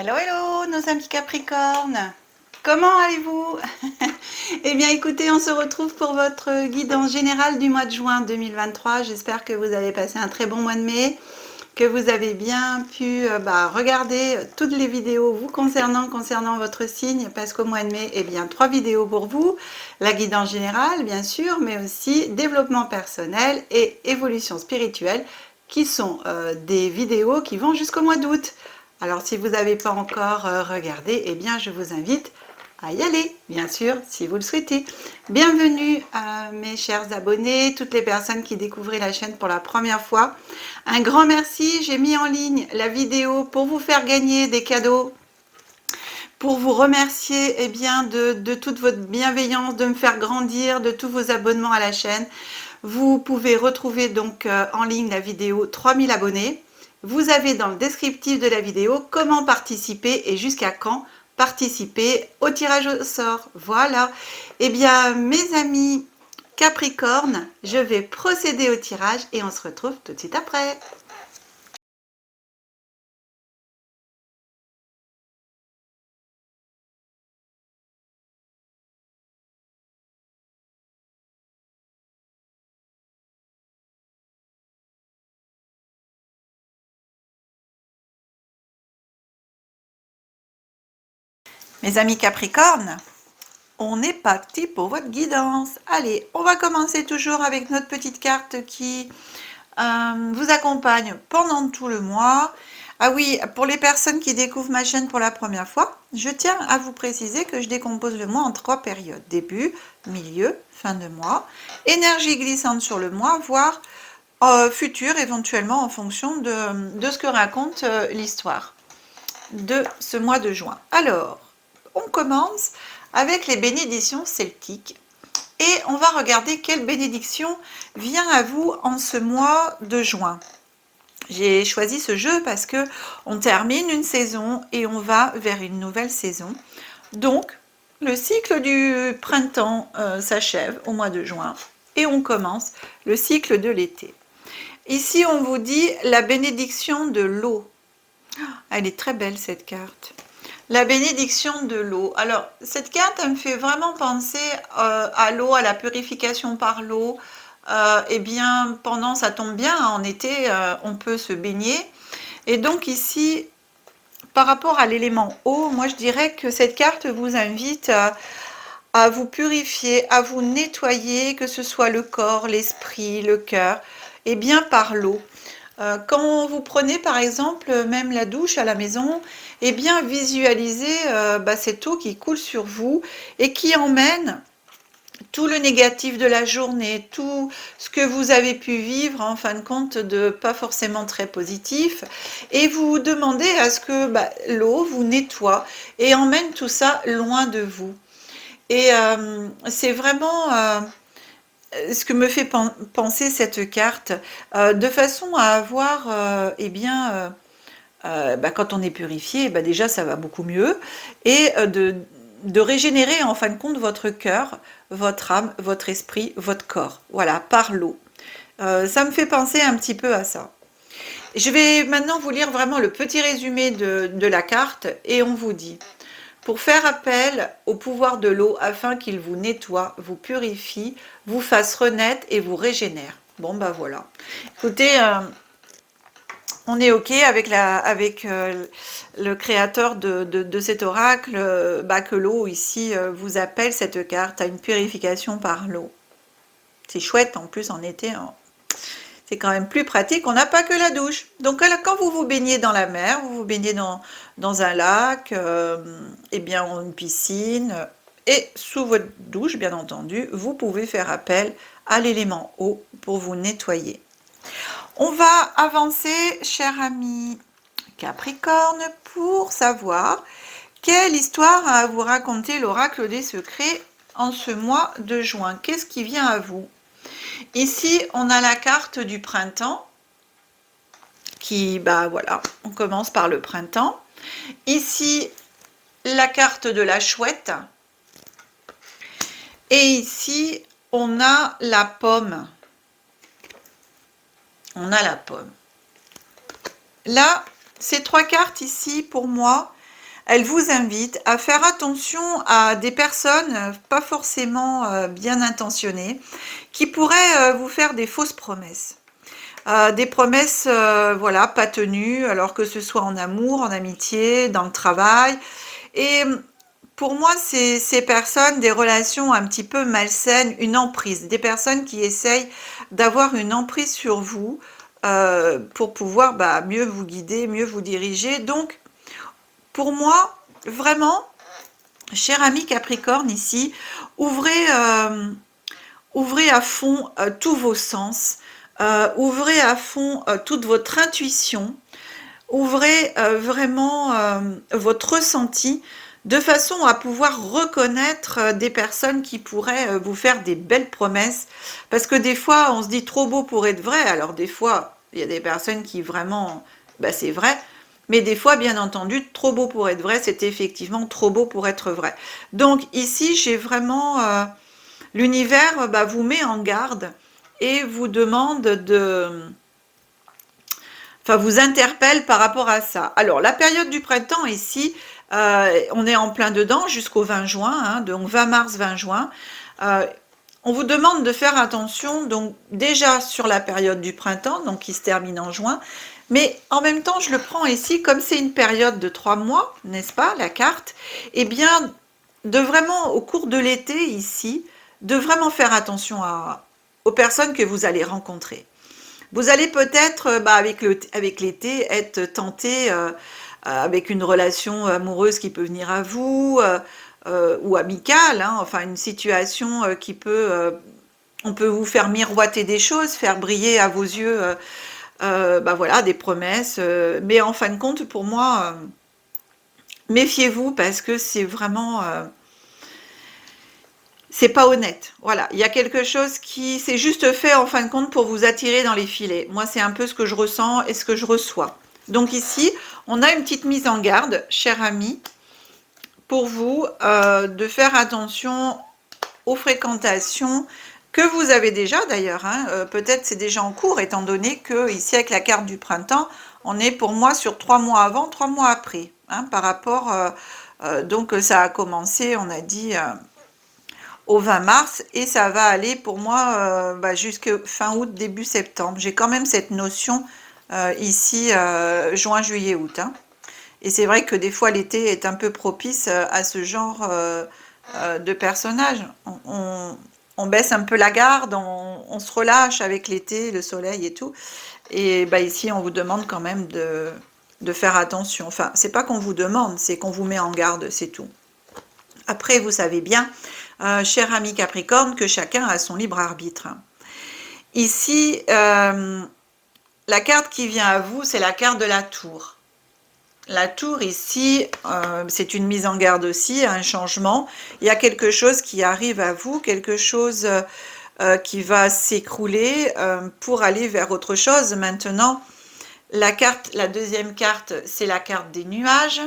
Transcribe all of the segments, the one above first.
Hello, hello, nos amis Capricornes. Comment allez-vous? Eh bien, écoutez, on se retrouve pour votre guidance générale du mois de juin 2023. J'espère que vous avez passé un très bon mois de mai, que vous avez bien pu regarder toutes les vidéos vous concernant votre signe, parce qu'au mois de mai, eh bien, 3 vidéos pour vous. La guidance générale, bien sûr, mais aussi développement personnel et évolution spirituelle, qui sont des vidéos qui vont jusqu'au mois d'août. Alors, si vous n'avez pas encore regardé, eh bien, je vous invite à y aller, bien sûr, si vous le souhaitez. Bienvenue à mes chers abonnés, toutes les personnes qui découvrent la chaîne pour la première fois. Un grand merci, j'ai mis en ligne la vidéo pour vous faire gagner des cadeaux, pour vous remercier eh bien, de toute votre bienveillance, de me faire grandir, de tous vos abonnements à la chaîne. Vous pouvez retrouver donc en ligne la vidéo 3000 abonnés. Vous avez dans le descriptif de la vidéo comment participer et jusqu'à quand participer au tirage au sort. Voilà. Eh bien, mes amis Capricorne, je vais procéder au tirage et on se retrouve tout de suite après. Mes amis Capricorne, on est parti pour votre guidance. Allez, on va commencer toujours avec notre petite carte qui vous accompagne pendant tout le mois. Ah oui, pour les personnes qui découvrent ma chaîne pour la première fois, je tiens à vous préciser que je décompose le mois en 3 périodes. Début, milieu, fin de mois. Énergie glissante sur le mois, voire futur éventuellement en fonction de ce que raconte l'histoire de ce mois de juin. Alors, on commence avec les bénédictions celtiques. Et on va regarder quelle bénédiction vient à vous en ce mois de juin. J'ai choisi ce jeu parce que on termine une saison et on va vers une nouvelle saison. Donc, le cycle du printemps s'achève au mois de juin et on commence le cycle de l'été. Ici, on vous dit la bénédiction de l'eau. Elle est très belle cette carte. La bénédiction de l'eau. Alors, cette carte, elle me fait vraiment penser à l'eau, à la purification par l'eau. Eh bien, pendant, ça tombe bien, en été, on peut se baigner. Et donc ici, par rapport à l'élément eau, moi je dirais que cette carte vous invite à vous purifier, à vous nettoyer, que ce soit le corps, l'esprit, le cœur, et bien par l'eau. Quand vous prenez par exemple même la douche à la maison, eh bien visualisez cette eau qui coule sur vous et qui emmène tout le négatif de la journée, tout ce que vous avez pu vivre en fin de compte de pas forcément très positif, et vous demandez à ce que l'eau vous nettoie et emmène tout ça loin de vous. Et c'est vraiment ce que me fait penser cette carte, de façon à avoir, quand on est purifié, déjà ça va beaucoup mieux, et de régénérer en fin de compte votre cœur, votre âme, votre esprit, votre corps, voilà, par l'eau. Ça me fait penser un petit peu à ça. Je vais maintenant vous lire vraiment le petit résumé de la carte, et on vous dit: pour faire appel au pouvoir de l'eau afin qu'il vous nettoie, vous purifie, vous fasse renaître et vous régénère. Bon, voilà. Écoutez, on est OK avec le créateur de cet oracle, que l'eau ici vous appelle, cette carte, à une purification par l'eau. C'est chouette, en plus en été, hein. C'est quand même plus pratique, on n'a pas que la douche. Donc quand vous vous baignez dans la mer, vous vous baignez dans un lac, une piscine, et sous votre douche, bien entendu, vous pouvez faire appel à l'élément eau pour vous nettoyer. On va avancer, cher ami Capricorne, pour savoir quelle histoire a à vous raconter l'oracle des secrets en ce mois de juin. Qu'est-ce qui vient à vous? Ici, on a la carte du printemps qui, voilà, on commence par le printemps. Ici, la carte de la chouette. Et ici, on a la pomme. On a la pomme. Là, ces 3 cartes ici, pour moi, elle vous invite à faire attention à des personnes pas forcément bien intentionnées qui pourraient vous faire des fausses promesses. Des promesses, voilà, pas tenues, alors que ce soit en amour, en amitié, dans le travail. Et pour moi, ces personnes, des relations un petit peu malsaines, une emprise, des personnes qui essayent d'avoir une emprise sur vous pour pouvoir mieux vous guider, mieux vous diriger. Donc, pour moi, vraiment, cher ami Capricorne ici, ouvrez à fond tous vos sens, ouvrez à fond toute votre intuition, ouvrez vraiment votre ressenti de façon à pouvoir reconnaître des personnes qui pourraient vous faire des belles promesses. Parce que des fois, on se dit trop beau pour être vrai. Alors des fois, il y a des personnes qui vraiment, c'est vrai. Mais des fois, bien entendu, trop beau pour être vrai, c'est effectivement trop beau pour être vrai. Donc ici, j'ai vraiment... l'univers vous met en garde et vous demande vous interpelle par rapport à ça. Alors, la période du printemps ici, on est en plein dedans jusqu'au 20 juin, hein, donc 20 mars, 20 juin. On vous demande de faire attention, donc déjà sur la période du printemps, donc qui se termine en juin, mais en même temps, je le prends ici, comme c'est une période de 3 mois, n'est-ce pas, la carte, eh bien, de vraiment, au cours de l'été ici, de vraiment faire attention aux personnes que vous allez rencontrer. Vous allez peut-être, avec l'été, être tenté avec une relation amoureuse qui peut venir à vous, ou amicale, hein, enfin une situation qui peut, on peut vous faire miroiter des choses, faire briller à vos yeux, voilà, des promesses. Mais en fin de compte, pour moi, méfiez-vous parce que c'est vraiment... c'est pas honnête. Voilà, il y a quelque chose qui s'est juste fait en fin de compte pour vous attirer dans les filets. Moi, c'est un peu ce que je ressens et ce que je reçois. Donc ici, on a une petite mise en garde, cher ami, pour vous, de faire attention aux fréquentations que vous avez déjà d'ailleurs. Hein. Peut-être c'est déjà en cours, étant donné que ici, avec la carte du printemps, on est pour moi sur 3 mois avant, 3 mois après. Hein, par rapport, donc ça a commencé, on a dit... au 20 mars et ça va aller pour moi jusqu'à fin août, début septembre. J'ai quand même cette notion ici, juin, juillet, août. Hein. Et c'est vrai que des fois l'été est un peu propice à ce genre de personnage. On baisse un peu la garde, on se relâche avec l'été, le soleil et tout. Et ici on vous demande quand même de faire attention. Enfin, c'est pas qu'on vous demande, c'est qu'on vous met en garde, c'est tout. Après, vous savez bien, cher ami Capricorne, que chacun a son libre arbitre. Ici, la carte qui vient à vous, c'est la carte de la tour. La tour ici, c'est une mise en garde aussi, un changement. Il y a quelque chose qui arrive à vous, quelque chose qui va s'écrouler pour aller vers autre chose. Maintenant, la deuxième carte, c'est la carte des nuages.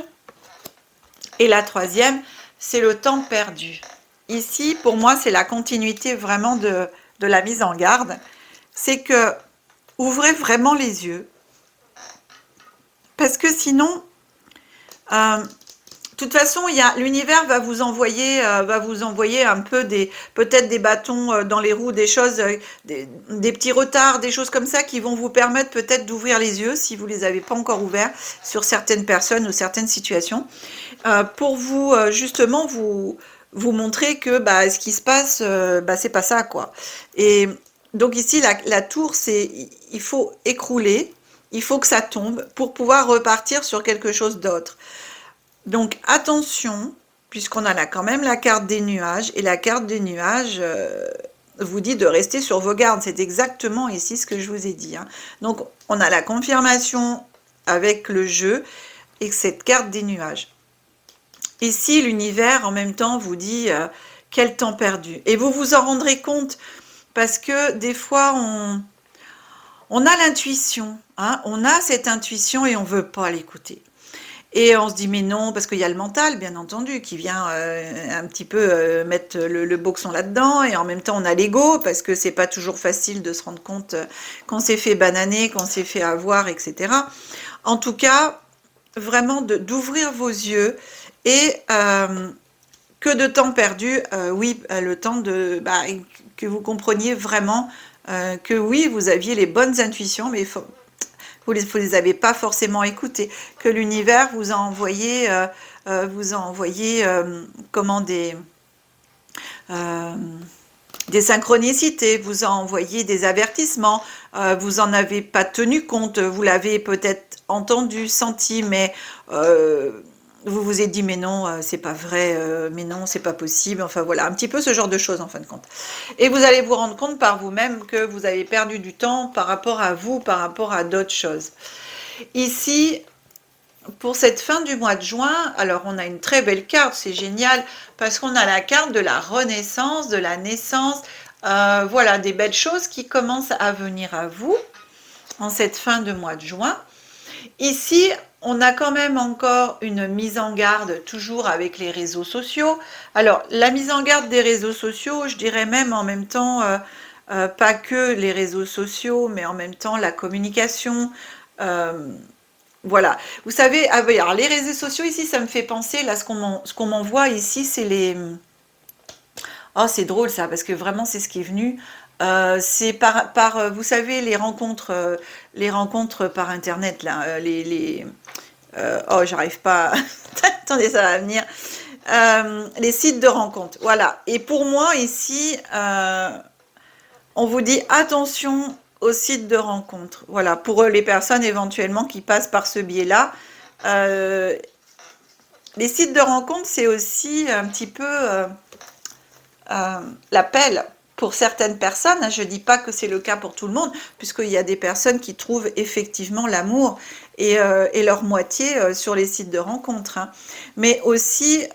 Et la troisième, c'est le temps perdu. Ici, pour moi, c'est la continuité vraiment de la mise en garde. C'est que ouvrez vraiment les yeux. Parce que sinon, de toute façon, l'univers va vous envoyer un peu peut-être des bâtons dans les roues, des choses, des petits retards, des choses comme ça qui vont vous permettre peut-être d'ouvrir les yeux si vous ne les avez pas encore ouverts sur certaines personnes ou certaines situations, pour vous justement vous montrer que ce qui se passe, c'est pas ça quoi. Et donc ici la tour, il faut écrouler, il faut que ça tombe pour pouvoir repartir sur quelque chose d'autre. Donc attention, puisqu'on a là quand même la carte des nuages, et la carte des nuages vous dit de rester sur vos gardes. C'est exactement ici ce que je vous ai dit. Hein. Donc on a la confirmation avec le jeu et cette carte des nuages. Ici, l'univers en même temps vous dit quel temps perdu. Et vous vous en rendrez compte parce que des fois on a l'intuition, hein, on a cette intuition et on ne veut pas l'écouter. Et on se dit mais non, parce qu'il y a le mental, bien entendu, qui vient un petit peu mettre le boxon là-dedans, et en même temps on a l'ego, parce que c'est pas toujours facile de se rendre compte qu'on s'est fait bananer, qu'on s'est fait avoir, etc. En tout cas, vraiment d'ouvrir vos yeux, Et que de temps perdu, oui, le temps de que vous compreniez vraiment que oui, vous aviez les bonnes intuitions, mais vous les avez pas forcément écoutées, que l'univers vous a envoyé, comment euh, des synchronicités, vous a envoyé des avertissements, vous en avez pas tenu compte, vous l'avez peut-être entendu, senti, mais vous vous êtes dit mais non, c'est pas vrai, mais non, c'est pas possible, enfin voilà, un petit peu ce genre de choses en fin de compte. Et vous allez vous rendre compte par vous-même que vous avez perdu du temps par rapport à vous, par rapport à d'autres choses. Ici, pour cette fin du mois de juin, alors on a une très belle carte, c'est génial, parce qu'on a la carte de la renaissance, de la naissance, voilà, des belles choses qui commencent à venir à vous en cette fin de mois de juin. Ici, on a quand même encore une mise en garde, toujours avec les réseaux sociaux. Alors, la mise en garde des réseaux sociaux, je dirais même en même temps, pas que les réseaux sociaux, mais en même temps la communication. Voilà. Vous savez, ah oui, alors les réseaux sociaux ici, ça me fait penser, là, ce qu'on m'envoie ici, c'est les... Oh, c'est drôle ça, parce que vraiment, c'est ce qui est venu. C'est vous savez, les rencontres par Internet, là, oh, j'arrive pas. Attendez, ça va venir. Les sites de rencontres, voilà. Et pour moi, ici, on vous dit attention aux sites de rencontres. Voilà, pour les personnes éventuellement qui passent par ce biais-là. Euh, les sites de rencontres, c'est aussi un petit peu l'appel pour certaines personnes. Je ne dis pas que c'est le cas pour tout le monde, puisqu'il y a des personnes qui trouvent effectivement l'amour et leur moitié sur les sites de rencontres. Hein. Mais aussi,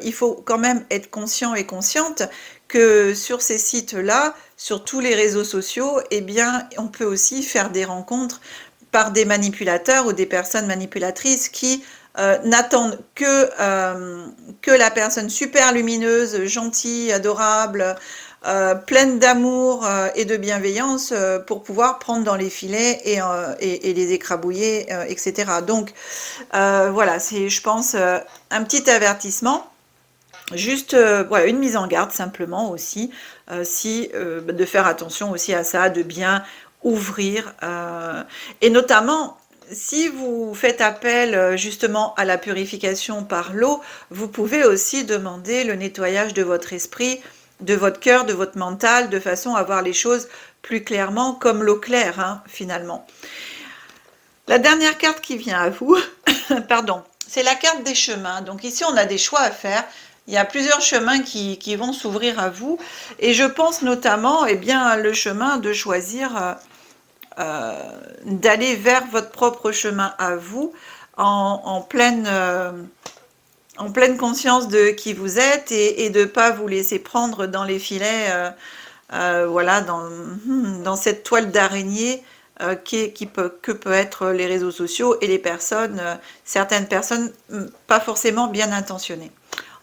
il faut quand même être conscient et consciente que sur ces sites-là, sur tous les réseaux sociaux, eh bien, on peut aussi faire des rencontres par des manipulateurs ou des personnes manipulatrices qui n'attendent que la personne super lumineuse, gentille, adorable, pleine d'amour et de bienveillance pour pouvoir prendre dans les filets et les écrabouiller, etc. Donc voilà, c'est, je pense, un petit avertissement. Juste voilà, une mise en garde simplement aussi, de faire attention aussi à ça, de bien ouvrir, et notamment si vous faites appel justement à la purification par l'eau, vous pouvez aussi demander le nettoyage de votre esprit, de votre cœur, de votre mental, de façon à voir les choses plus clairement, comme l'eau claire, hein, finalement. La dernière carte qui vient à vous, pardon, c'est la carte des chemins. Donc ici, on a des choix à faire. Il y a plusieurs chemins qui vont s'ouvrir à vous. Et je pense notamment, eh bien, le chemin de choisir d'aller vers votre propre chemin à vous, en pleine conscience de qui vous êtes et de ne pas vous laisser prendre dans les filets, voilà, dans cette toile d'araignée que peut être les réseaux sociaux et les personnes, certaines personnes pas forcément bien intentionnées.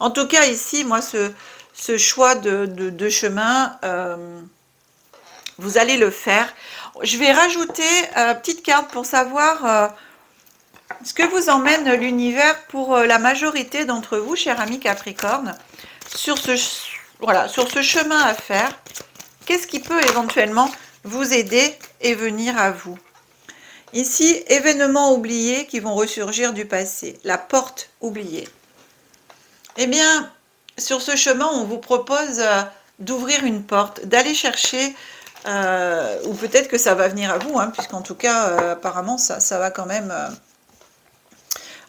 En tout cas, ici, moi, ce choix de chemin, vous allez le faire. Je vais rajouter petite carte pour savoir ce que vous emmène l'univers pour la majorité d'entre vous, chers amis Capricorne, sur voilà, sur ce chemin à faire. Qu'est-ce qui peut éventuellement vous aider et venir à vous? Ici, événements oubliés qui vont ressurgir du passé. La porte oubliée. Eh bien, sur ce chemin, on vous propose d'ouvrir une porte, d'aller chercher, ou peut-être que ça va venir à vous, hein, puisqu'en tout cas, apparemment, ça va quand même...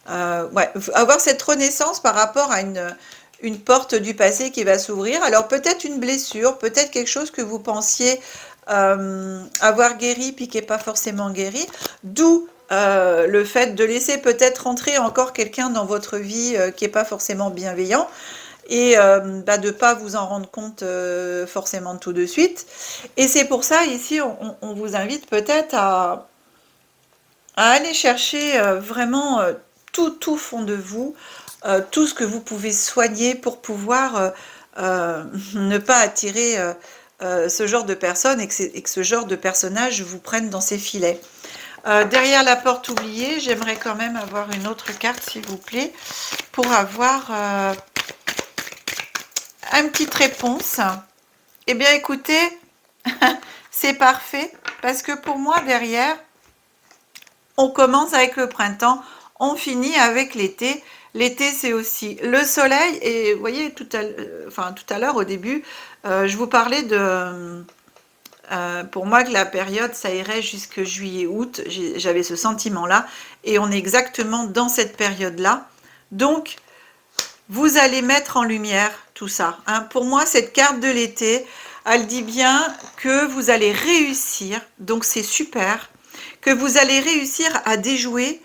ouais, avoir cette renaissance par rapport à une porte du passé qui va s'ouvrir. Alors peut-être une blessure, peut-être quelque chose que vous pensiez avoir guéri puis qui n'est pas forcément guéri, d'où le fait de laisser peut-être rentrer encore quelqu'un dans votre vie qui n'est pas forcément bienveillant et de ne pas vous en rendre compte forcément tout de suite. Et c'est pour ça, ici, on vous invite peut-être à aller chercher vraiment tout au fond de vous, tout ce que vous pouvez soigner pour pouvoir ne pas attirer ce genre de personnes et que ce genre de personnage vous prenne dans ses filets. Derrière la porte oubliée, j'aimerais quand même avoir une autre carte, s'il vous plaît, pour avoir une petite réponse. Eh bien, écoutez, c'est parfait, parce que pour moi, derrière, on commence avec le printemps, on finit avec l'été. L'été, c'est aussi le soleil. Et vous voyez, tout à l'heure, au début, je vous parlais de... pour moi, que la période, ça irait jusque juillet-août. J'avais ce sentiment-là. Et on est exactement dans cette période-là. Donc, vous allez mettre en lumière tout ça. Hein. Pour moi, cette carte de l'été, elle dit bien que vous allez réussir. Donc, c'est super. Que vous allez réussir à déjouer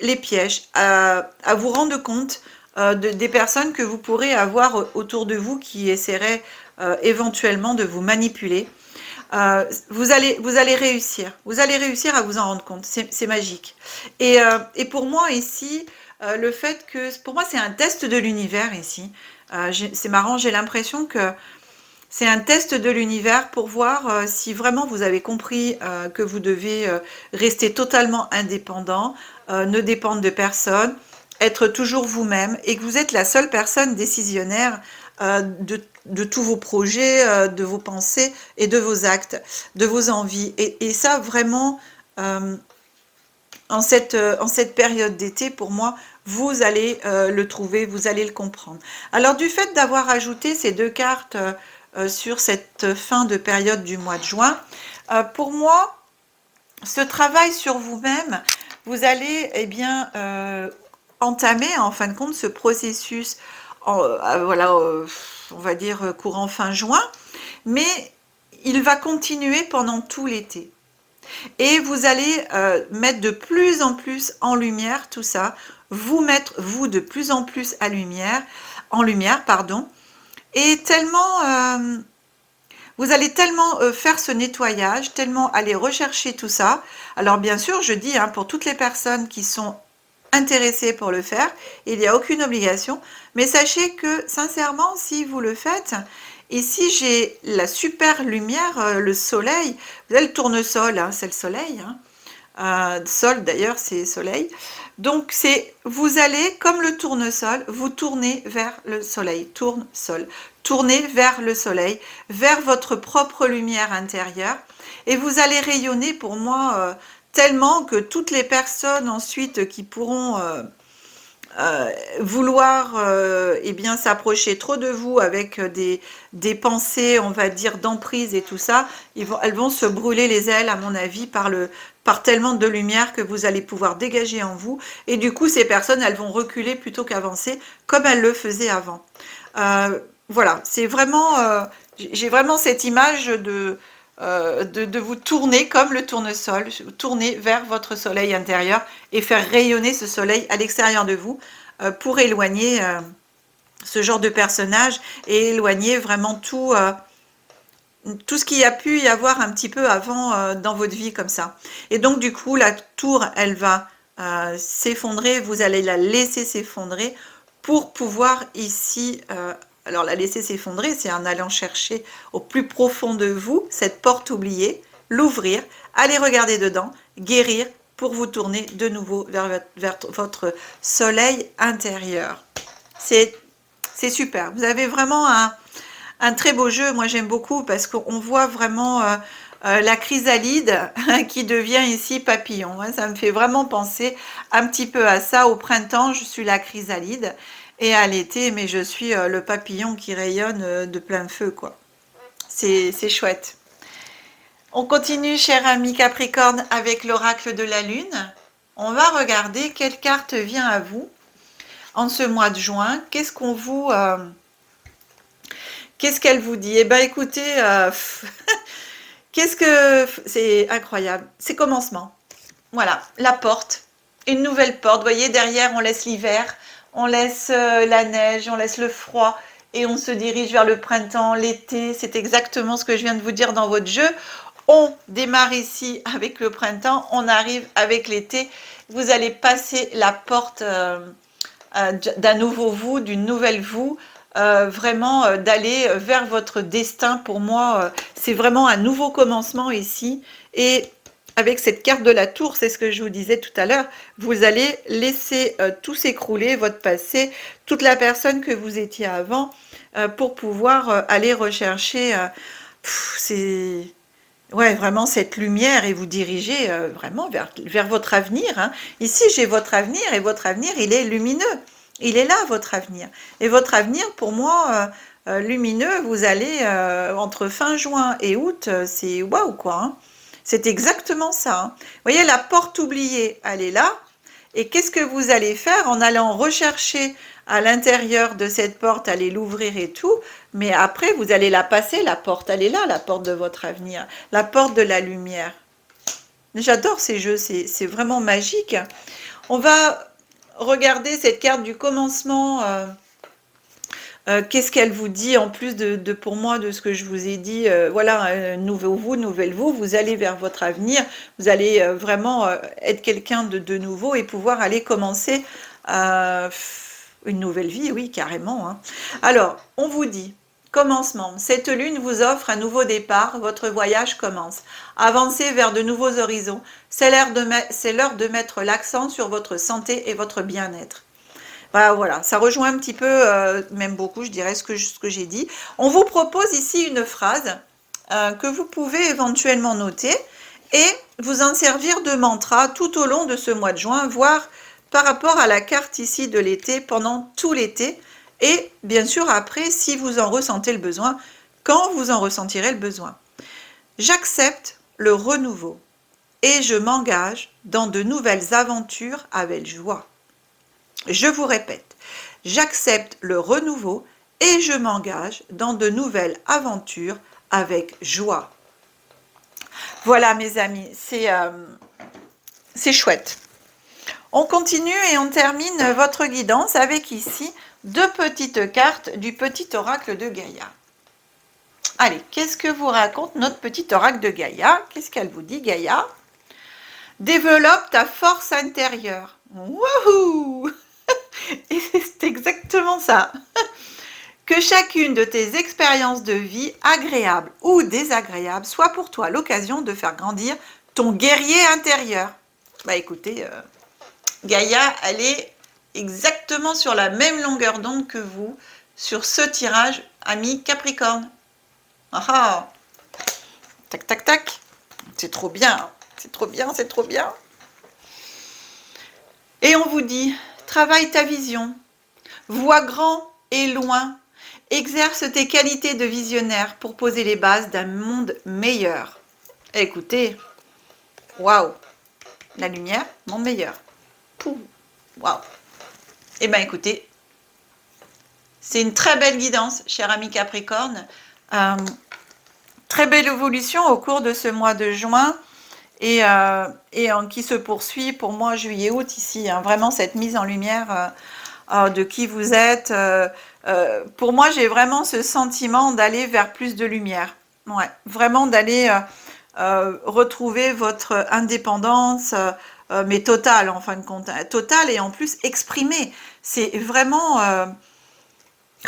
les pièges, à vous rendre compte des personnes que vous pourrez avoir autour de vous qui essaieraient éventuellement de vous manipuler. Vous allez réussir. Vous allez réussir à vous en rendre compte. C'est magique. Et pour moi ici, le fait que... Pour moi, c'est un test de l'univers ici. C'est marrant, j'ai l'impression que c'est un test de l'univers pour voir si vraiment vous avez compris que vous devez rester totalement indépendant, ne dépendre de personne, être toujours vous-même et que vous êtes la seule personne décisionnaire de tous vos projets, de vos pensées et de vos actes, de vos envies. Et ça, vraiment, en cette période d'été, pour moi, vous allez le trouver, vous allez le comprendre. Alors, du fait d'avoir ajouté ces deux cartes sur cette fin de période du mois de juin, pour moi, ce travail sur vous-même, vous allez eh bien entamer en fin de compte ce processus, voilà, on va dire courant fin juin, mais il va continuer pendant tout l'été. Et vous allez mettre de plus en plus en lumière tout ça, vous de plus en plus en lumière, pardon, et tellement, vous allez tellement faire ce nettoyage, tellement aller rechercher tout ça. Alors bien sûr, je dis, hein, pour toutes les personnes qui sont intéressées pour le faire, il n'y a aucune obligation, mais sachez que sincèrement, si vous le faites, ici j'ai la super lumière, le soleil, vous avez le tournesol, hein, c'est le soleil, hein. Sol d'ailleurs c'est soleil, donc c'est vous allez comme le tournesol, vous tournez vers le soleil, tourne-sol, tournez vers le soleil, vers votre propre lumière intérieure et vous allez rayonner pour moi tellement que toutes les personnes ensuite qui pourront vouloir eh bien s'approcher trop de vous avec des pensées, on va dire, d'emprise et tout ça, elles vont se brûler les ailes, à mon avis, par tellement de lumière que vous allez pouvoir dégager en vous. Et du coup, ces personnes, elles vont reculer plutôt qu'avancer, comme elles le faisaient avant. Voilà, c'est vraiment... j'ai vraiment cette image de vous tourner comme le tournesol, tourner vers votre soleil intérieur et faire rayonner ce soleil à l'extérieur de vous pour éloigner ce genre de personnage et éloigner vraiment tout ce qu'il y a pu y avoir un petit peu avant dans votre vie comme ça. Et donc du coup, la tour, elle va s'effondrer, vous allez la laisser s'effondrer pour pouvoir ici... alors la laisser s'effondrer, c'est en allant chercher au plus profond de vous cette porte oubliée, l'ouvrir, aller regarder dedans, guérir pour vous tourner de nouveau vers votre soleil intérieur. C'est super. Vous avez vraiment un très beau jeu. Moi j'aime beaucoup parce qu'on voit vraiment la chrysalide qui devient ici papillon. Ça me fait vraiment penser un petit peu à ça. Au printemps, je suis la chrysalide. Et à l'été, mais je suis le papillon qui rayonne de plein feu, quoi. C'est chouette. On continue, cher ami Capricorne, avec l'oracle de la Lune. On va regarder quelle carte vient à vous en ce mois de juin. Qu'est-ce qu'on vous... qu'est-ce qu'elle vous dit? Eh bien, écoutez, qu'est-ce que... C'est incroyable. C'est commencement. Voilà, la porte. Une nouvelle porte. Vous voyez, derrière, on laisse l'hiver. On laisse la neige, on laisse le froid et on se dirige vers le printemps, l'été. C'est exactement ce que je viens de vous dire dans votre jeu. On démarre ici avec le printemps, on arrive avec l'été. Vous allez passer la porte d'un nouveau vous, d'une nouvelle vous, vraiment d'aller vers votre destin. Pour moi, c'est vraiment un nouveau commencement ici. Et avec cette carte de la tour, c'est ce que je vous disais tout à l'heure, vous allez laisser tout s'écrouler, votre passé, toute la personne que vous étiez avant, pour pouvoir aller rechercher c'est ouais, vraiment cette lumière et vous diriger vraiment vers votre avenir. Hein. Ici, j'ai votre avenir et votre avenir, il est lumineux. Il est là, votre avenir. Et votre avenir, pour moi, lumineux, vous allez entre fin juin et août, c'est waouh quoi. Hein. C'est exactement ça. Hein. Vous voyez, la porte oubliée, elle est là. Et qu'est-ce que vous allez faire en allant rechercher à l'intérieur de cette porte, aller l'ouvrir et tout, mais après, vous allez la passer, la porte, elle est là, la porte de votre avenir, la porte de la lumière. J'adore ces jeux, c'est vraiment magique. On va regarder cette carte du commencement. Qu'est-ce qu'elle vous dit en plus pour moi de ce que je vous ai dit voilà, nouveau vous, nouvelle vous, vous allez vers votre avenir, vous allez vraiment être quelqu'un de nouveau et pouvoir aller commencer une nouvelle vie, oui, carrément. Hein. Alors, on vous dit, commencement, cette lune vous offre un nouveau départ, votre voyage commence. Avancez vers de nouveaux horizons, c'est l'heure de mettre l'accent sur votre santé et votre bien-être. Voilà, ça rejoint un petit peu, même beaucoup, je dirais, ce que j'ai dit. On vous propose ici une phrase que vous pouvez éventuellement noter et vous en servir de mantra tout au long de ce mois de juin, voire par rapport à la carte ici de l'été, pendant tout l'été, et bien sûr après, si vous en ressentez le besoin, quand vous en ressentirez le besoin. J'accepte le renouveau et je m'engage dans de nouvelles aventures avec joie. Je vous répète, j'accepte le renouveau et je m'engage dans de nouvelles aventures avec joie. Voilà mes amis, c'est chouette. On continue et on termine votre guidance avec ici 2 petites cartes du petit oracle de Gaïa. Allez, qu'est-ce que vous raconte notre petit oracle de Gaïa? Qu'est-ce qu'elle vous dit, Gaïa? Développe ta force intérieure. Wouhou! Et c'est exactement ça. Que chacune de tes expériences de vie, agréables ou désagréables, soit pour toi l'occasion de faire grandir ton guerrier intérieur. Bah écoutez, Gaïa, elle est exactement sur la même longueur d'onde que vous sur ce tirage, ami Capricorne. Ah ah! Tac, tac, tac. C'est trop bien. C'est trop bien, c'est trop bien. Et on vous dit, travaille ta vision, vois grand et loin, exerce tes qualités de visionnaire pour poser les bases d'un monde meilleur. Écoutez, waouh, la lumière, monde meilleur. Waouh. Eh bien écoutez, c'est une très belle guidance, cher ami Capricorne. Très belle évolution au cours de ce mois de juin. Et qui se poursuit pour moi juillet-août ici, hein, vraiment cette mise en lumière de qui vous êtes. Pour moi, j'ai vraiment ce sentiment d'aller vers plus de lumière. Ouais, vraiment d'aller retrouver votre indépendance, mais totale en fin de compte. Totale et en plus exprimée. C'est vraiment...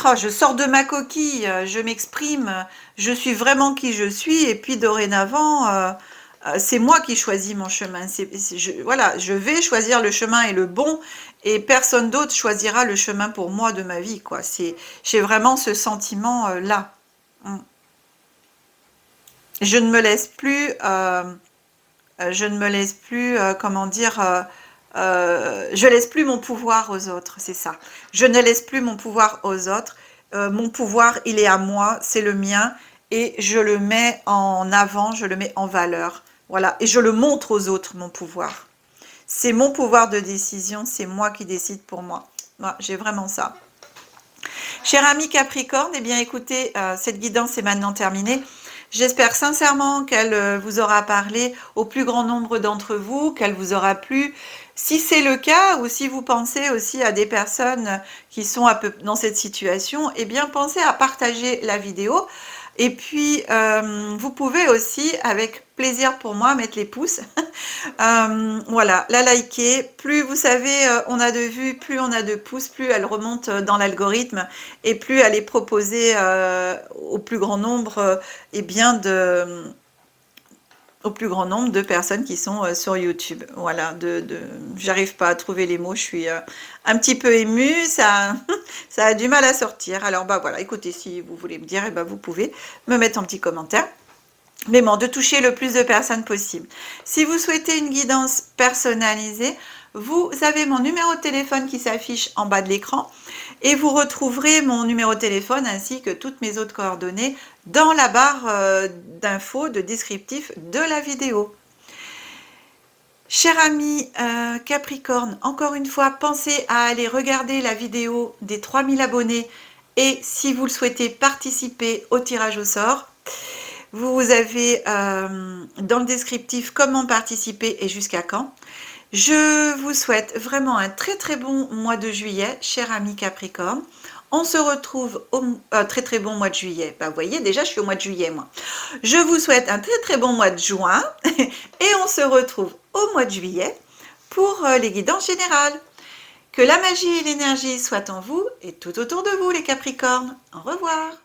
oh, je sors de ma coquille, je m'exprime, je suis vraiment qui je suis et puis dorénavant... c'est moi qui choisis mon chemin. Voilà, je vais choisir le chemin et le bon, et personne d'autre choisira le chemin pour moi de ma vie, quoi. J'ai vraiment ce sentiment là. Je ne me laisse plus, comment dire, je laisse plus mon pouvoir aux autres, c'est ça. Je ne laisse plus mon pouvoir aux autres. Mon pouvoir, il est à moi, c'est le mien, et je le mets en avant, je le mets en valeur. Voilà, et je le montre aux autres, mon pouvoir. C'est mon pouvoir de décision, c'est moi qui décide pour moi. Voilà, j'ai vraiment ça. Cher ami Capricorne, eh bien écoutez, cette guidance est maintenant terminée. J'espère sincèrement qu'elle vous aura parlé au plus grand nombre d'entre vous, qu'elle vous aura plu. Si c'est le cas, ou si vous pensez aussi à des personnes qui sont un peu dans cette situation, eh bien pensez à partager la vidéo. Et puis, vous pouvez aussi, avec plaisir pour moi, mettre les pouces. Voilà, la liker. Plus, vous savez, on a de vues, plus on a de pouces, plus elle remonte dans l'algorithme et plus elle est proposée au plus grand nombre eh bien au plus grand nombre de personnes qui sont sur YouTube. Voilà, j'arrive pas à trouver les mots, je suis un petit peu émue, ça, ça a du mal à sortir. Alors bah voilà, écoutez, si vous voulez me dire, eh ben, vous pouvez me mettre un petit commentaire. Mais bon, de toucher le plus de personnes possible. Si vous souhaitez une guidance personnalisée, vous avez mon numéro de téléphone qui s'affiche en bas de l'écran et vous retrouverez mon numéro de téléphone ainsi que toutes mes autres coordonnées dans la barre d'infos, de descriptif de la vidéo. Cher ami Capricorne, encore une fois, pensez à aller regarder la vidéo des 3000 abonnés et si vous le souhaitez participer au tirage au sort. Vous avez dans le descriptif comment participer et jusqu'à quand. Je vous souhaite vraiment un très très bon mois de juillet, cher ami Capricorne. On se retrouve au très très bon mois de juillet. Bah, vous voyez, déjà je suis au mois de juillet moi. Je vous souhaite un très très bon mois de juin et on se retrouve au mois de juillet pour les guidances générales. Que la magie et l'énergie soient en vous et tout autour de vous les Capricornes. Au revoir.